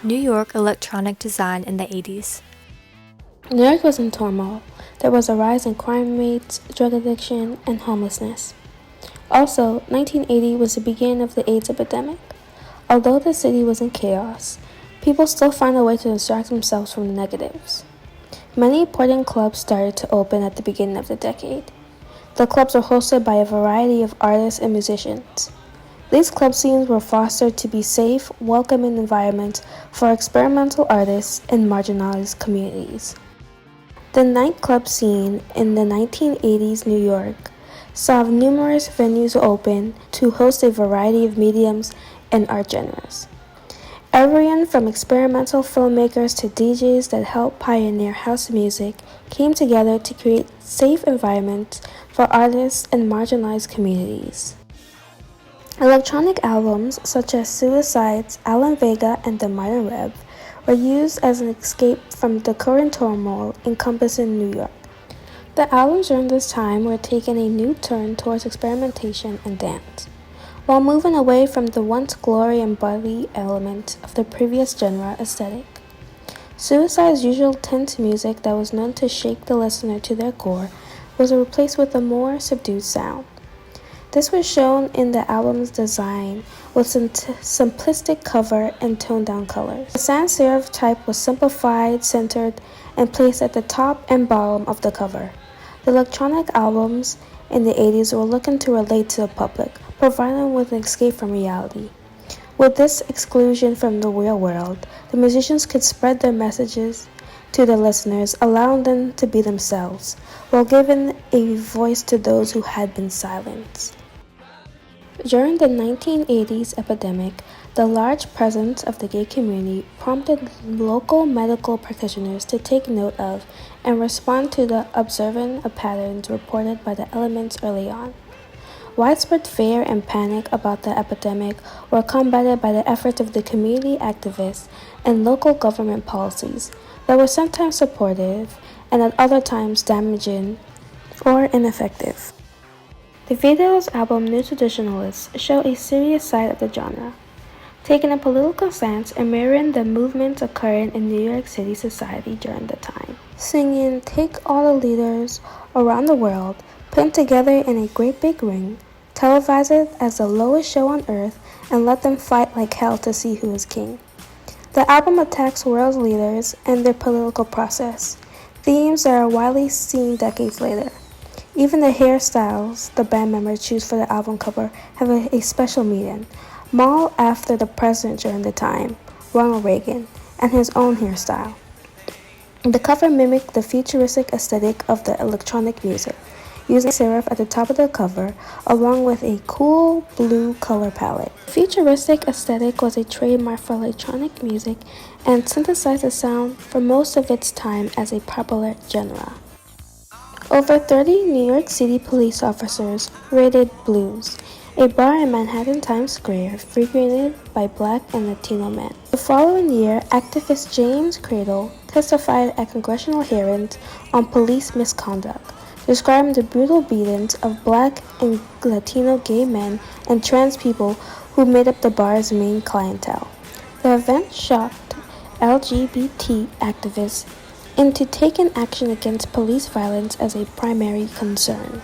New York electronic design in the 80s. New York was in turmoil. There was a rise in crime rates, drug addiction, and homelessness. Also, 1980 was the beginning of the AIDS epidemic. Although the city was in chaos, people still found a way to distract themselves from the negatives. Many important clubs started to open at the beginning of the decade. The clubs were hosted by a variety of artists and musicians. These club scenes were fostered to be safe, welcoming environments for experimental artists and marginalized communities. The nightclub scene in the 1980s New York saw numerous venues open to host a variety of mediums and art genres. Everyone from experimental filmmakers to DJs that helped pioneer house music came together to create safe environments for artists and marginalized communities. Electronic albums such as Suicide's Alan Vega and The Modern Rev were used as an escape from the current turmoil encompassing New York. The albums during this time were taking a new turn towards experimentation and dance, while moving away from the once glory and body elements of the previous genre aesthetic. Suicide's usual tense music that was known to shake the listener to their core was replaced with a more subdued sound. This was shown in the album's design with simplistic cover and toned-down colors. The sans serif type was simplified, centered, and placed at the top and bottom of the cover. The electronic albums in the 80s were looking to relate to the public, providing them with an escape from reality. With this exclusion from the real world, the musicians could spread their messages to the listeners, allowing them to be themselves, while giving a voice to those who had been silenced. During the 1980s epidemic, the large presence of the gay community prompted local medical practitioners to take note of and respond to the observance of patterns reported by the elements early on. Widespread fear and panic about the epidemic were combated by the efforts of the community activists and local government policies that were sometimes supportive and at other times damaging or ineffective. The video's album New Traditionalists show a serious side of the genre, taking a political stance and mirroring the movements occurring in New York City society during the time. Singing Take All the Leaders Around the World, put together in a great big ring, televised as the lowest show on earth, and let them fight like hell to see who is king. The album attacks world leaders and their political process, themes that are widely seen decades later. Even the hairstyles the band members choose for the album cover have a special meaning, modeled after the president during the time, Ronald Reagan, and his own hairstyle. The cover mimicked the futuristic aesthetic of the electronic music, using serif at the top of the cover, along with a cool blue color palette. The futuristic aesthetic was a trademark for electronic music and synthesized the sound for most of its time as a popular genre. Over 30 New York City police officers raided Blues, a bar in Manhattan Times Square frequented by Black and Latino men. The following year, activist James Cradle testified at congressional hearings on police misconduct, describing the brutal beatings of Black and Latino gay men and trans people who made up the bar's main clientele. The event shocked LGBT activists into taking action against police violence as a primary concern.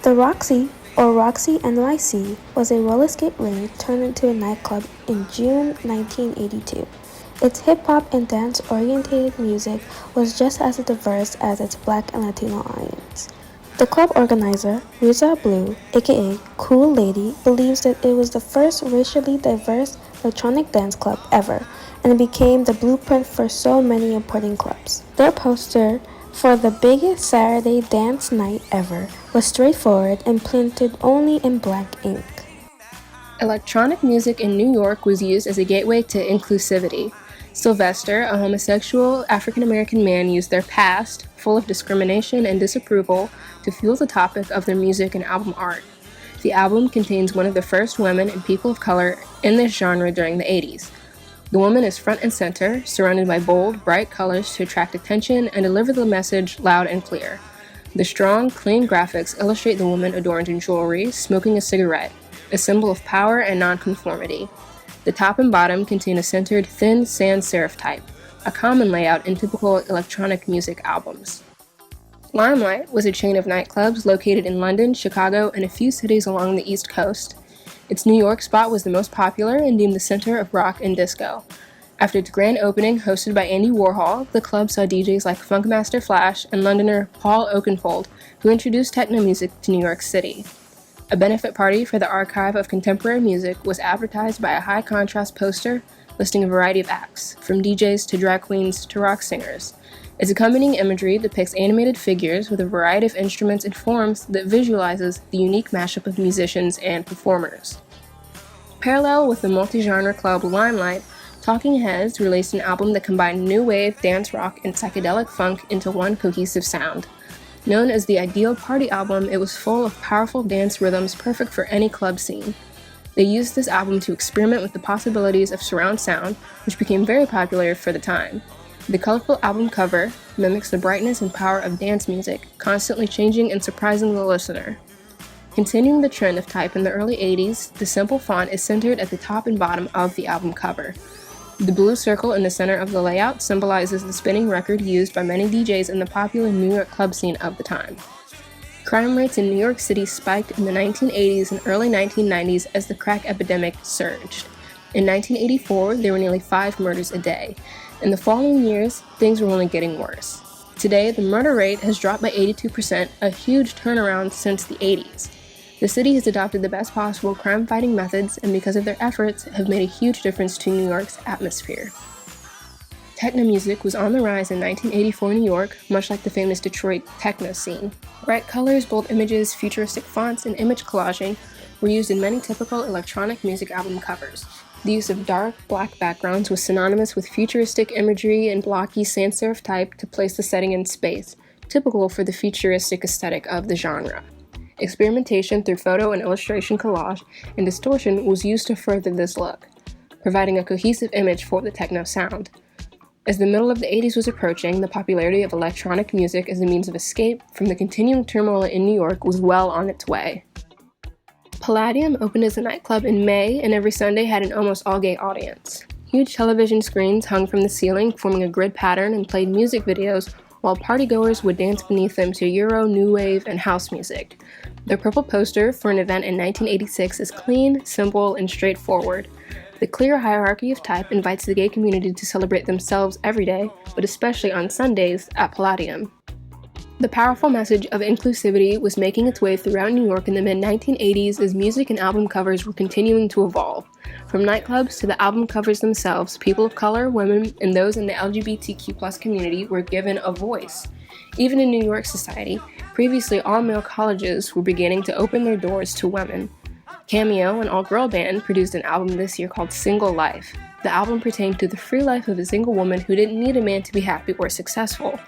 The Roxy, or Roxy NYC, was a roller skate ring turned into a nightclub in June 1982. Its hip-hop and dance-oriented music was just as diverse as its Black and Latino audience. The club organizer, Riza Blue, aka Cool Lady, believes that it was the first racially diverse electronic dance club ever, and it became the blueprint for so many important clubs. Their poster for the biggest Saturday dance night ever was straightforward and printed only in black ink. Electronic music in New York was used as a gateway to inclusivity. Sylvester, a homosexual African-American man, used their past, full of discrimination and disapproval, to fuel the topic of their music and album art. The album contains one of the first women and people of color in this genre during the 80s. The woman is front and center, surrounded by bold, bright colors to attract attention and deliver the message loud and clear. The strong, clean graphics illustrate the woman adorned in jewelry, smoking a cigarette. a symbol of power and nonconformity. The top and bottom contain a centered thin sans serif type, a common layout in typical electronic music albums. Limelight was a chain of nightclubs located in London, Chicago, and a few cities along the East Coast. Its New York spot was the most popular and deemed the center of rock and disco. After its grand opening, hosted by Andy Warhol, the club saw DJs like Funkmaster Flash and Londoner Paul Oakenfold, who introduced techno music to New York City. A benefit party for the Archive of Contemporary Music was advertised by a high-contrast poster listing a variety of acts, from DJs to drag queens to rock singers. Its accompanying imagery depicts animated figures with a variety of instruments and forms that visualizes the unique mashup of musicians and performers. Parallel with the multi-genre club Limelight, Talking Heads released an album that combined new wave, dance rock, and psychedelic funk into one cohesive sound. Known as the ideal party album, it was full of powerful dance rhythms perfect for any club scene. They used this album to experiment with the possibilities of surround sound, which became very popular for the time. The colorful album cover mimics the brightness and power of dance music, constantly changing and surprising the listener. Continuing the trend of type in the early 80s, the simple font is centered at the top and bottom of the album cover. The blue circle in the center of the layout symbolizes the spinning record used by many DJs in the popular New York club scene of the time. Crime rates in New York City spiked in the 1980s and early 1990s as the crack epidemic surged. In 1984, there were nearly 5 murders a day. In the following years, things were only getting worse. Today, the murder rate has dropped by 82%, a huge turnaround since the 80s. The city has adopted the best possible crime-fighting methods, and because of their efforts, have made a huge difference to New York's atmosphere. Techno music was on the rise in 1984 New York, much like the famous Detroit techno scene. Bright colors, bold images, futuristic fonts, and image collaging were used in many typical electronic music album covers. The use of dark, black backgrounds was synonymous with futuristic imagery and blocky sans serif type to place the setting in space, typical for the futuristic aesthetic of the genre. Experimentation through photo and illustration collage and distortion was used to further this look, providing a cohesive image for the techno sound. As the middle of the 80s was approaching, the popularity of electronic music as a means of escape from the continuing turmoil in New York was well on its way. Palladium opened as a nightclub in May and every Sunday had an almost all-gay audience. Huge television screens hung from the ceiling, forming a grid pattern, and played music videos, while partygoers would dance beneath them to Euro, New Wave, and house music. The purple poster for an event in 1986 is clean, simple, and straightforward. The clear hierarchy of type invites the gay community to celebrate themselves every day, but especially on Sundays at Palladium. The powerful message of inclusivity was making its way throughout New York in the mid-1980s as music and album covers were continuing to evolve. From nightclubs to the album covers themselves, people of color, women, and those in the LGBTQ+ community were given a voice. Even in New York society, previously all-male colleges were beginning to open their doors to women. Cameo, an all-girl band, produced an album this year called Single Life. The album pertained to the free life of a single woman who didn't need a man to be happy or successful.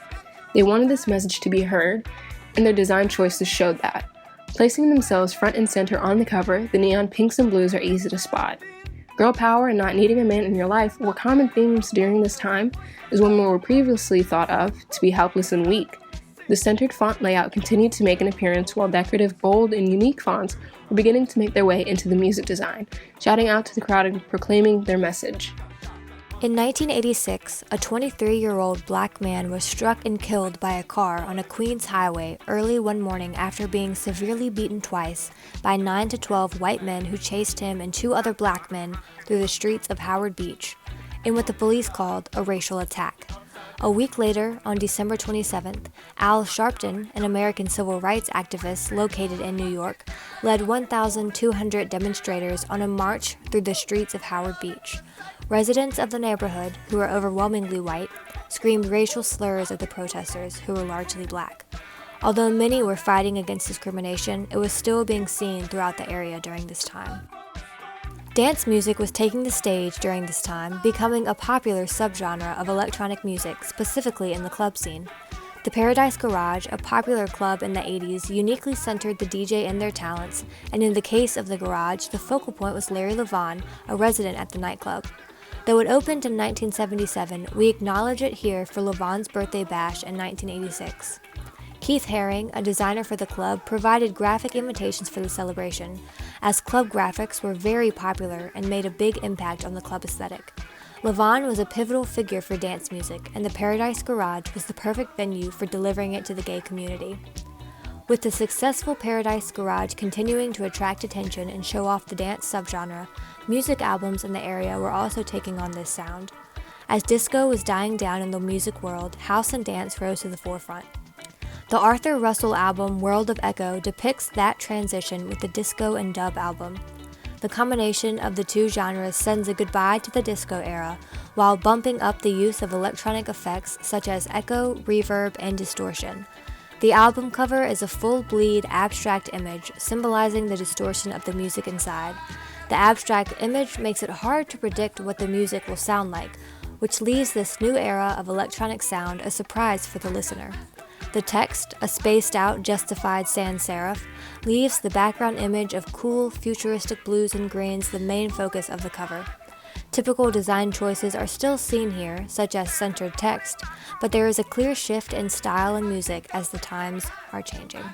They wanted this message to be heard, and their design choices showed that. Placing themselves front and center on the cover, the neon pinks and blues are easy to spot. Girl power and not needing a man in your life were common themes during this time, as women were previously thought of to be helpless and weak. The centered font layout continued to make an appearance, while decorative, bold, and unique fonts were beginning to make their way into the music design, shouting out to the crowd and proclaiming their message. In 1986, a 23-year-old black man was struck and killed by a car on a Queens highway early one morning after being severely beaten twice by 9 to 12 white men who chased him and 2 other black men through the streets of Howard Beach, in what the police called a racial attack. A week later, on December 27th, Al Sharpton, an American civil rights activist located in New York, led 1,200 demonstrators on a march through the streets of Howard Beach. Residents of the neighborhood, who were overwhelmingly white, screamed racial slurs at the protesters, who were largely black. Although many were fighting against discrimination, it was still being seen throughout the area during this time. Dance music was taking the stage during this time, becoming a popular subgenre of electronic music, specifically in the club scene. The Paradise Garage, a popular club in the 80s, uniquely centered the DJ and their talents, and in the case of the Garage, the focal point was Larry Levan, a resident at the nightclub. Though it opened in 1977, we acknowledge it here for Levan's birthday bash in 1986. Keith Haring, a designer for the club, provided graphic invitations for the celebration, as club graphics were very popular and made a big impact on the club aesthetic. Levon was a pivotal figure for dance music, and the Paradise Garage was the perfect venue for delivering it to the gay community. With the successful Paradise Garage continuing to attract attention and show off the dance subgenre, music albums in the area were also taking on this sound. As disco was dying down in the music world, house and dance rose to the forefront. The Arthur Russell album World of Echo depicts that transition with the disco and dub album. The combination of the two genres sends a goodbye to the disco era, while bumping up the use of electronic effects such as echo, reverb, and distortion. The album cover is a full-bleed abstract image symbolizing the distortion of the music inside. The abstract image makes it hard to predict what the music will sound like, which leaves this new era of electronic sound a surprise for the listener. The text, a spaced-out, justified sans serif, leaves the background image of cool, futuristic blues and greens the main focus of the cover. Typical design choices are still seen here, such as centered text, but there is a clear shift in style and music as the times are changing.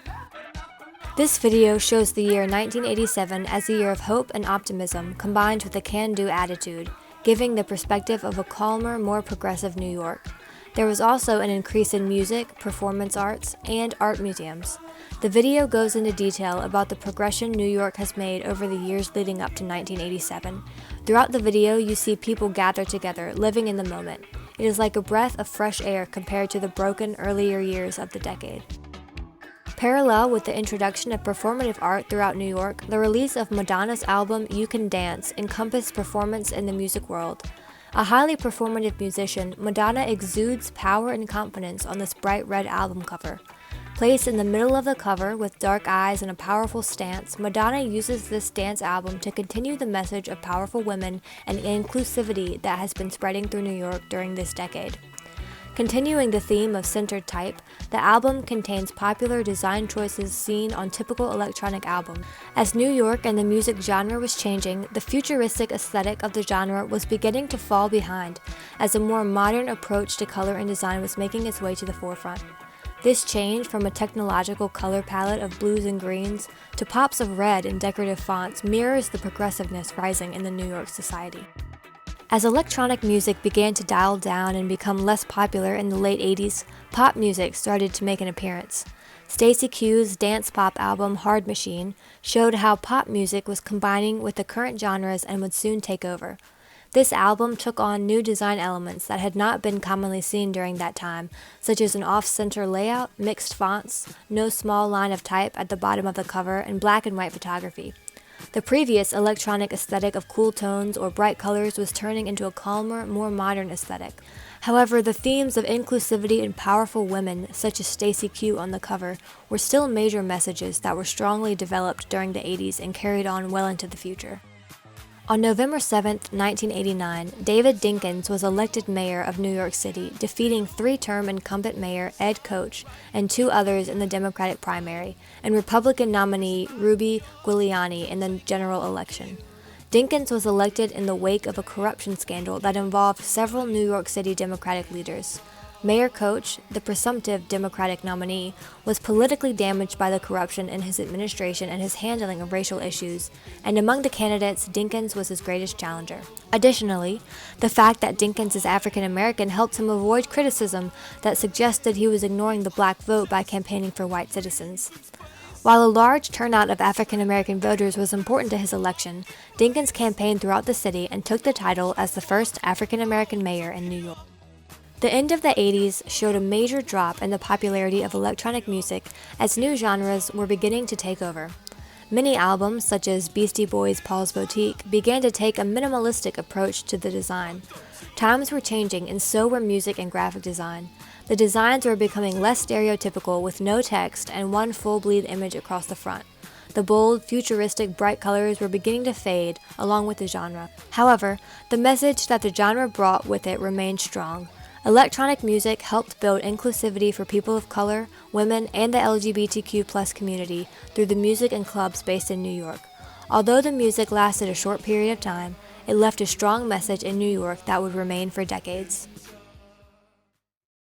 This video shows the year 1987 as a year of hope and optimism combined with a can-do attitude, giving the perspective of a calmer, more progressive New York. There was also an increase in music, performance arts, and art museums. The video goes into detail about the progression New York has made over the years leading up to 1987. Throughout the video, you see people gather together, living in the moment. It is like a breath of fresh air compared to the broken earlier years of the decade. Parallel with the introduction of performative art throughout New York, the release of Madonna's album You Can Dance encompassed performance in the music world. A highly performative musician, Madonna exudes power and confidence on this bright red album cover. Placed in the middle of the cover with dark eyes and a powerful stance, Madonna uses this dance album to continue the message of powerful women and inclusivity that has been spreading through New York during this decade. Continuing the theme of centered type, the album contains popular design choices seen on typical electronic albums. As New York and the music genre was changing, the futuristic aesthetic of the genre was beginning to fall behind, as a more modern approach to color and design was making its way to the forefront. This change from a technological color palette of blues and greens to pops of red and decorative fonts mirrors the progressiveness rising in the New York society. As electronic music began to dial down and become less popular in the late 80s, pop music started to make an appearance. Stacey Q's dance pop album Hard Machine showed how pop music was combining with the current genres and would soon take over. This album took on new design elements that had not been commonly seen during that time, such as an off-center layout, mixed fonts, no small line of type at the bottom of the cover, and black and white photography. The previous electronic aesthetic of cool tones or bright colors was turning into a calmer, more modern aesthetic. However, the themes of inclusivity and powerful women, such as Stacey Q on the cover, were still major messages that were strongly developed during the 80s and carried on well into the future. On November 7, 1989, David Dinkins was elected mayor of New York City, defeating three-term incumbent mayor Ed Koch and two others in the Democratic primary, and Republican nominee Ruby Giuliani in the general election. Dinkins was elected in the wake of a corruption scandal that involved several New York City Democratic leaders. Mayor Koch, the presumptive Democratic nominee, was politically damaged by the corruption in his administration and his handling of racial issues, and among the candidates, Dinkins was his greatest challenger. Additionally, the fact that Dinkins is African American helped him avoid criticism that suggested he was ignoring the black vote by campaigning for white citizens. While a large turnout of African American voters was important to his election, Dinkins campaigned throughout the city and took the title as the first African American mayor in New York. The end of the 80s showed a major drop in the popularity of electronic music as new genres were beginning to take over. Many albums, such as Beastie Boys' Paul's Boutique, began to take a minimalistic approach to the design. Times were changing, and so were music and graphic design. The designs were becoming less stereotypical with no text and one full bleed image across the front. The bold, futuristic, bright colors were beginning to fade, along with the genre. However, the message that the genre brought with it remained strong. Electronic music helped build inclusivity for people of color, women, and the LGBTQ+ community through the music and clubs based in New York. Although the music lasted a short period of time, it left a strong message in New York that would remain for decades.